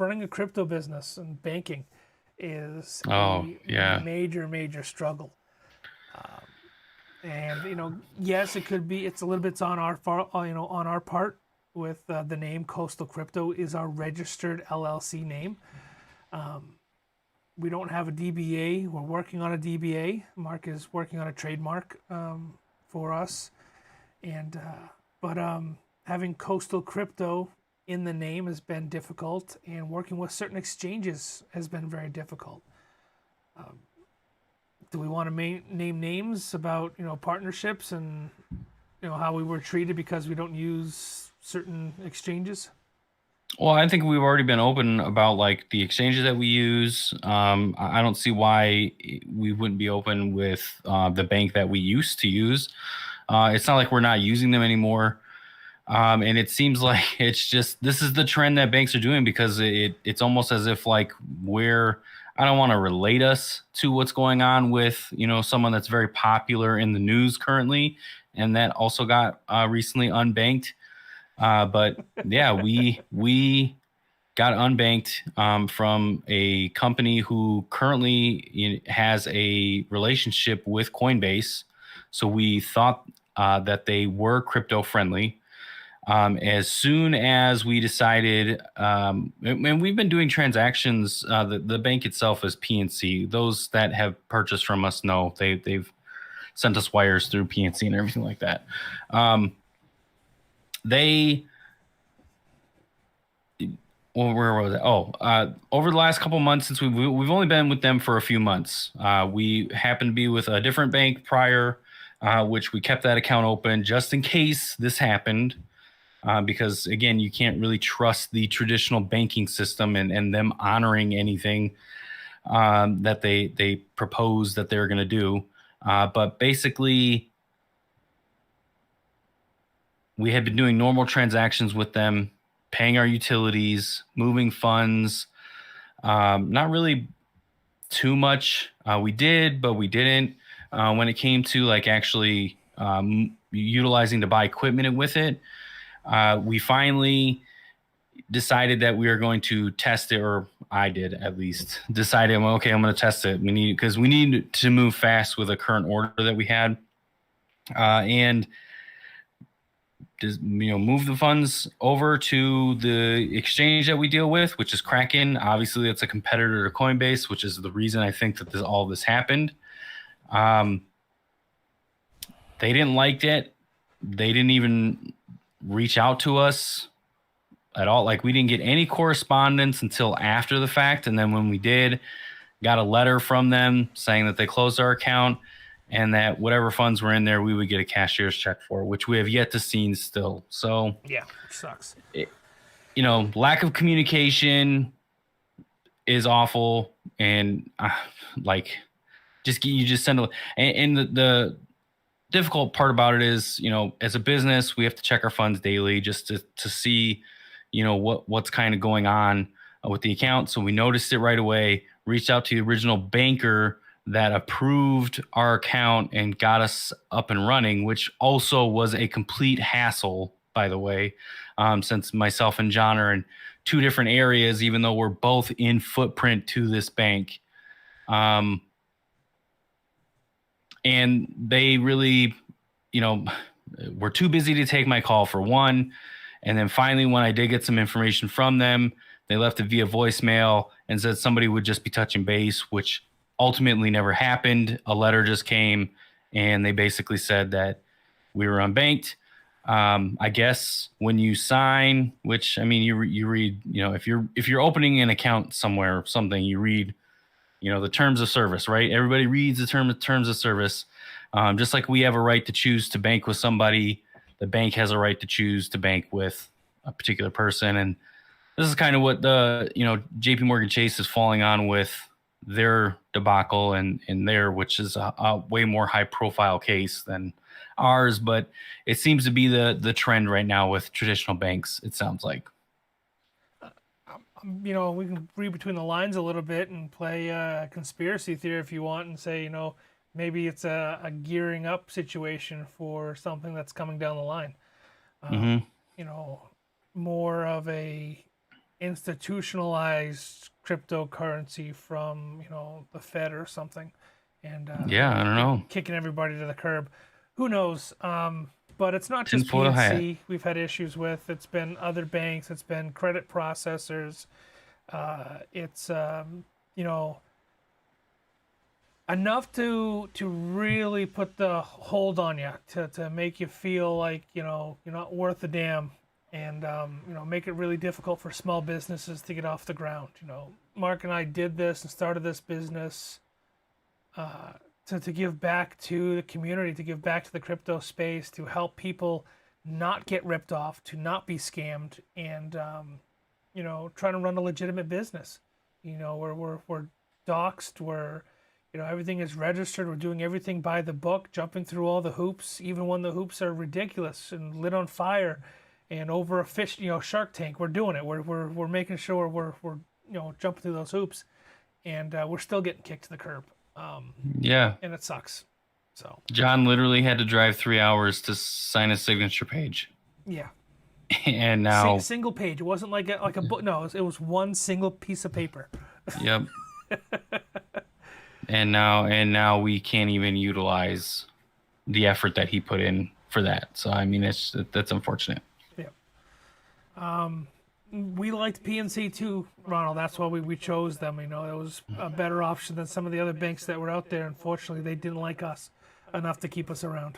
running a crypto business and banking is Oh, a yeah. major struggle. And yes, it could be. It's a little bit on our on our part with the name Coastal Crypto is our registered LLC name. We don't have a DBA. We're working on a DBA. Mark is working on a trademark for us, and but having Coastal Crypto in the name has been difficult, and working with certain exchanges has been very difficult. Do we want to name names about partnerships and how we were treated because we don't use certain exchanges? Well, I think we've already been open about like the exchanges that we use. I don't see why we wouldn't be open with the bank that we used to use. It's not like we're not using them anymore. And it seems like it's just this is the trend that banks are doing because it's almost as if like we're I don't want to relate us to what's going on with someone that's very popular in the news currently, and that also got recently unbanked. But yeah, we got unbanked from a company who currently has a relationship with Coinbase. So we thought that they were crypto friendly. As soon as we decided, and we've been doing transactions, the bank itself is PNC. Those that have purchased from us know they've sent us wires through PNC and everything like that. They well, where was it? Oh, over the last couple months, since we've only been with them for a few months. We happened to be with a different bank prior, which we kept that account open just in case this happened. Because again, you can't really trust the traditional banking system and them honoring anything that they propose that they're going to do. But basically, we had been doing normal transactions with them, paying our utilities, moving funds. Not really too much. We did, but we didn't. When it came to like actually utilizing to buy equipment with it, we finally decided that we are going to test it, or I did at least decided, well, okay, I'm going to test it. We need to move fast with a current order that we had, and just move the funds over to the exchange that we deal with, which is Kraken. Obviously, it's a competitor to Coinbase, which is the reason I think that all this happened. They didn't like it. They didn't even reach out to us at all. Like we didn't get any correspondence until after the fact. And then when we did, got a letter from them saying that they closed our account and that whatever funds were in there, we would get a cashier's check for, which we have yet to see still. So, Yeah, which sucks. Lack of communication is awful. And like, you just send and the difficult part about it is, as a business, we have to check our funds daily just to see, what's kind of going on with the account. So we noticed it right away, reached out to the original banker that approved our account and got us up and running, which also was a complete hassle, by the way, since myself and John are in two different areas, even though we're both in footprint to this bank. And they really, were too busy to take my call for one. And then finally, when I did get some information from them, they left it via voicemail and said somebody would just be touching base, which ultimately never happened. A letter just came and they basically said that we were unbanked. I guess when you sign, which I mean, you read, if you're opening an account somewhere or something, you read, the terms of service, right? Everybody reads the terms of service. Just like we have a right to choose to bank with somebody, the bank has a right to choose to bank with a particular person. And this is kind of what the, JP Morgan Chase is falling on with their debacle and which is a way more high profile case than ours. But it seems to be the trend right now with traditional banks, it sounds like. We can read between the lines a little bit and play conspiracy theory if you want and say, maybe it's a gearing up situation for something that's coming down the line. Mm-hmm. You know, more of a, institutionalized cryptocurrency from the Fed or something, and Yeah, I don't know. kicking everybody to the curb. Who knows? But it's not just Tinfoil hat. PNC we've had issues with. It's been other banks. It's been credit processors. It's you know enough to really put the hold on you to make you feel like you're not worth a damn, and make it really difficult for small businesses to get off the ground. Mark and I did this and started this business to give back to the community, to give back to the crypto space, to help people not get ripped off, to not be scammed, and trying to run a legitimate business. We're doxxed. We're everything is registered. We're doing everything by the book, jumping through all the hoops, even when the hoops are ridiculous and lit on fire, and over a fish, Shark Tank. We're doing it. We're making sure we're jumping through those hoops, and we're still getting kicked to the curb. Yeah. And it sucks. So John literally had to drive 3 hours to sign a signature page. yeah. And now, Single page. It wasn't like a book. No, it was one single piece of paper. yep. And now we can't even utilize the effort that he put in for that. So I mean, that's unfortunate. Yeah. We liked PNC too, Ronald. That's why we chose them. It was a better option than some of the other banks that were out there. Unfortunately, they didn't like us enough to keep us around.